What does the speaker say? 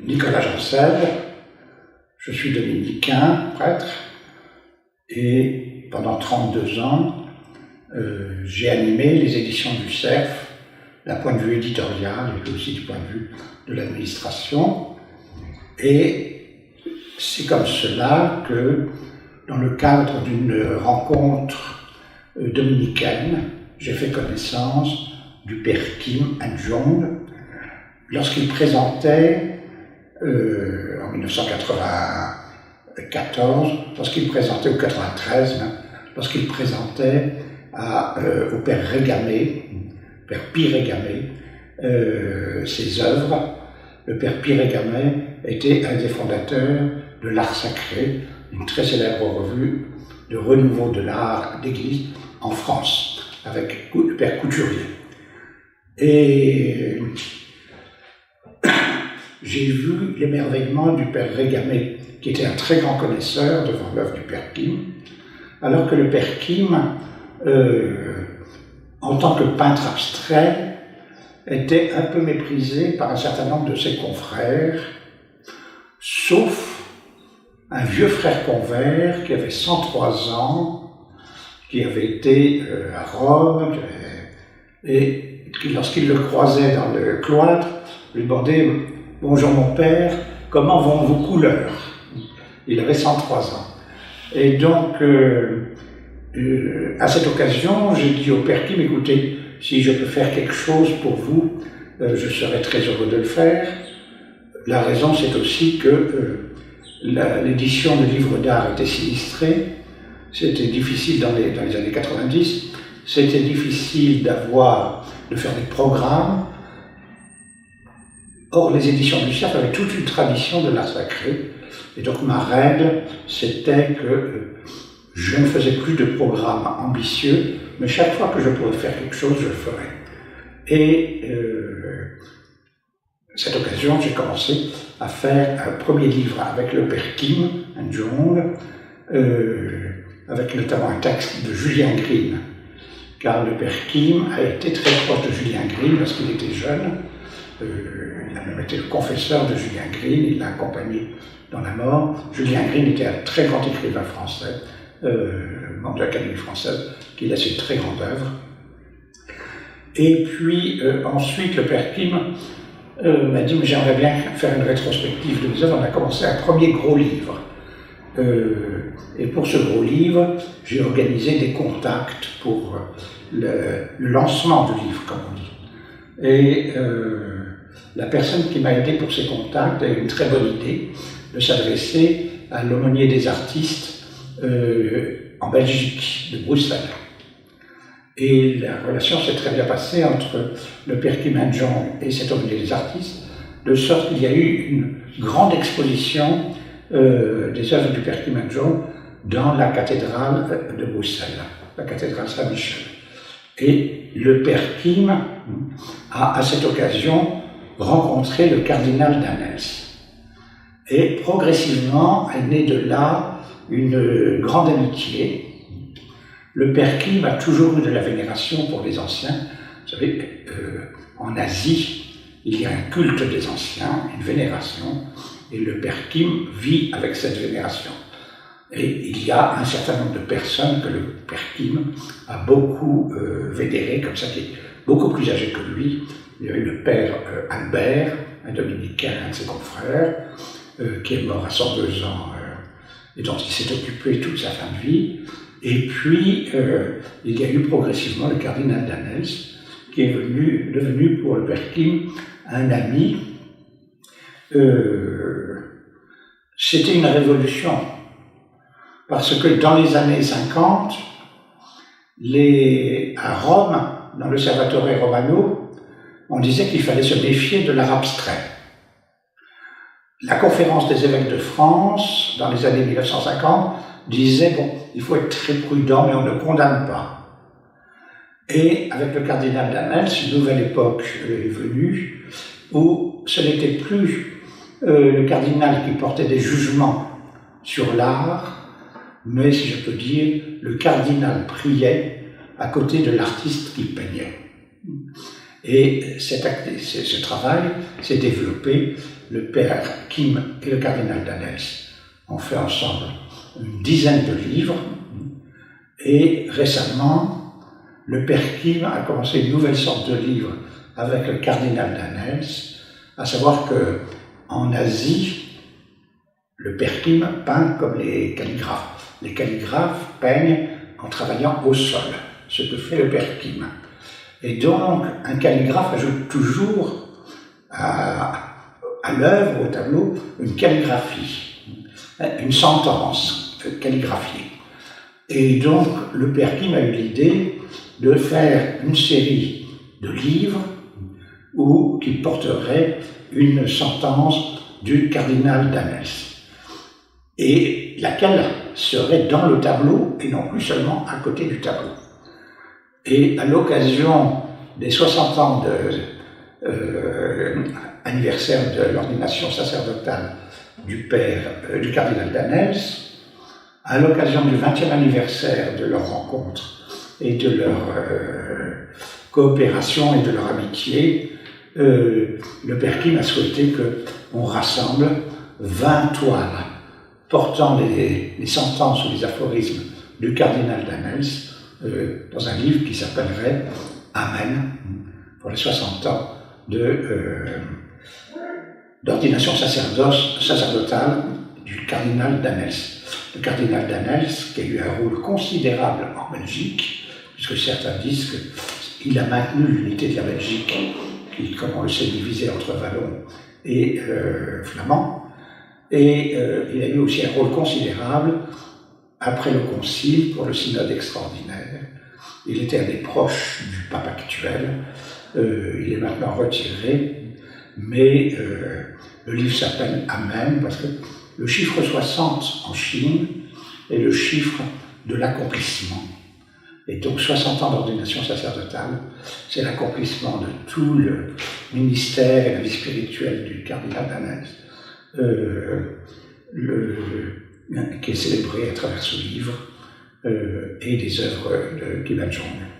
Nicolas Janssel, je suis dominicain, prêtre, et pendant 32 ans, j'ai animé les éditions du Cerf, d'un point de vue éditorial et aussi du point de vue de l'administration. Et c'est comme cela que, dans le cadre d'une rencontre dominicaine, j'ai fait connaissance du père Kim An-jong lorsqu'il présentait, en 1994, lorsqu'il présentait, ou 93, lorsqu'il présentait au père Régamé, père Pi Régamé, ses œuvres. Le père Pi Régamé était un des fondateurs de l'Art Sacré, une très célèbre revue de renouveau de l'art d'église en France, avec le père Couturier. Et j'ai vu l'émerveillement du père Régamé, qui était un très grand connaisseur devant l'œuvre du père Kim, alors que le père Kim, en tant que peintre abstrait, était un peu méprisé par un certain nombre de ses confrères, sauf un vieux frère convers qui avait 103 ans, qui avait été à Rome, et qui, lorsqu'il le croisait dans le cloître, lui demandait « Bonjour mon père, comment vont vos couleurs ?» Il avait 103 ans. Et donc, à cette occasion, j'ai dit au père Kim, écoutez, si je peux faire quelque chose pour vous, je serais très heureux de le faire. La raison, c'est aussi que l'édition de livres d'art était sinistrée. C'était difficile dans les années 90. C'était difficile de faire des programmes. Or, les éditions du Cerf avaient toute une tradition de l'art sacré. Et donc, ma règle, c'était que je ne faisais plus de programmes ambitieux, mais chaque fois que je pourrais faire quelque chose, je le ferais. Et cette occasion, j'ai commencé à faire un premier livre avec le père Kim An-jong, avec notamment un texte de Julien Green, car le père Kim a été très proche de Julien Green lorsqu'il était jeune. Il a même été le confesseur de Julien Green, il l'a accompagné dans la mort. Julien Green était un très grand écrivain français, membre de l'Académie française, qui laisse une très grande œuvre. Et puis ensuite, le père Kim m'a dit « mais j'aimerais bien faire une rétrospective de mes œuvres ». On a commencé un premier gros livre. Et pour ce gros livre, j'ai organisé des contacts pour le lancement du livre, comme on dit. Et la personne qui m'a aidé pour ces contacts a eu une très bonne idée de s'adresser à l'aumônier des artistes en Belgique, de Bruxelles. Et la relation s'est très bien passée entre le père Kim An-jong et cet aumônier des artistes, de sorte qu'il y a eu une grande exposition des œuvres du père Kim An-jong dans la cathédrale de Bruxelles, la cathédrale Saint-Michel. Et le père Kim a, à cette occasion, rencontré le cardinal Danels. Et progressivement, est née de là une grande amitié. Le père Kim a toujours eu de la vénération pour les anciens. Vous savez, en Asie, il y a un culte des anciens, une vénération, et le père Kim vit avec cette vénération. Et il y a un certain nombre de personnes que le père Kim a beaucoup vénérées, comme ça, qui est beaucoup plus âgé que lui. Il y a eu le père Albert, un dominicain, un de ses confrères, qui est mort à 102 ans, et dont il s'est occupé toute sa fin de vie. Et puis, il y a eu progressivement le cardinal Danels, qui est devenu pour le père Kim un ami. C'était une révolution, parce que dans les années 50, à Rome, dans le Salvatore Romano, on disait qu'il fallait se méfier de l'art abstrait. La conférence des évêques de France, dans les années 1950, disait « bon, il faut être très prudent, mais on ne condamne pas ». Et avec le cardinal Danels, une nouvelle époque est venue, où ce n'était plus le cardinal qui portait des jugements sur l'art, mais, si je peux dire, le cardinal priait à côté de l'artiste qui peignait. Et ce travail s'est développé le père Kim et le cardinal Danels ont fait ensemble une dizaine de livres. Et récemment, le père Kim a commencé une nouvelle sorte de livre avec le cardinal Danels, à savoir que en Asie, le père Kim peint comme les calligraphes. Les calligraphes peignent en travaillant au sol, ce que fait le père Kim. Et donc, un calligraphe ajoute toujours à l'œuvre, au tableau, une calligraphie, une sentence calligraphiée. Et donc, le père Kim a eu l'idée de faire une série de livres qui porteraient une sentence du cardinal Danels, et laquelle serait dans le tableau et non plus seulement à côté du tableau. Et à l'occasion des 60 ans anniversaire de l'ordination sacerdotale du cardinal Danels, à l'occasion du 20e anniversaire de leur rencontre et de leur coopération et de leur amitié, le père Kim a souhaité qu'on rassemble 20 toiles portant les sentences ou les aphorismes du cardinal Danels dans un livre qui s'appellerait Amen, pour les 60 ans d'ordination sacerdotale du cardinal Danels. Le cardinal Danels, qui a eu un rôle considérable en Belgique, puisque certains disent qu'il a maintenu l'unité de la Belgique, qui, comme on le sait, divisée entre wallons et flamands, et il a eu aussi un rôle considérable après le concile pour le synode extraordinaire. Il était un des proches du pape actuel, il est maintenant retiré, mais le livre s'appelle Amen parce que le chiffre 60 en Chine est le chiffre de l'accomplissement. Et donc 60 ans d'ordination sacerdotale, c'est l'accomplissement de tout le ministère et la vie spirituelle du cardinal Danels, qui est célébré à travers ce livre et des œuvres de Kim Il-sung.